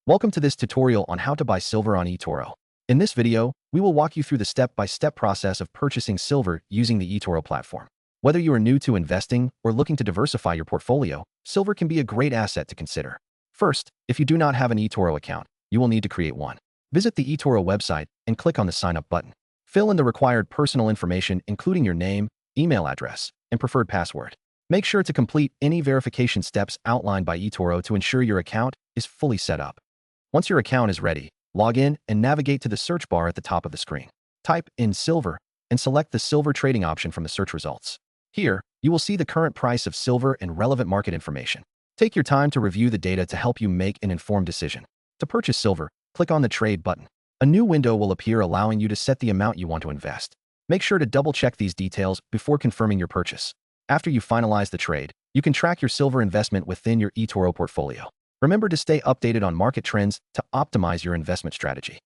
Welcome to this tutorial on how to buy silver on eToro. In this video, we will walk you through the step-by-step process of purchasing silver using the eToro platform. Whether you are new to investing or looking to diversify your portfolio, silver can be a great asset to consider. First, if you do not have an eToro account, you will need to create one. Visit the eToro website and click on the Sign Up button. Fill in the required personal information including your name, email address, and preferred password. Make sure to complete any verification steps outlined by eToro to ensure your account is fully set up. Once your account is ready, log in and navigate to the search bar at the top of the screen. Type in silver and select the silver trading option from the search results. Here, you will see the current price of silver and relevant market information. Take your time to review the data to help you make an informed decision. To purchase silver, click on the Trade button. A new window will appear allowing you to set the amount you want to invest. Make sure to double-check these details before confirming your purchase. After you finalize the trade, you can track your silver investment within your eToro portfolio. Remember to stay updated on market trends to optimize your investment strategy.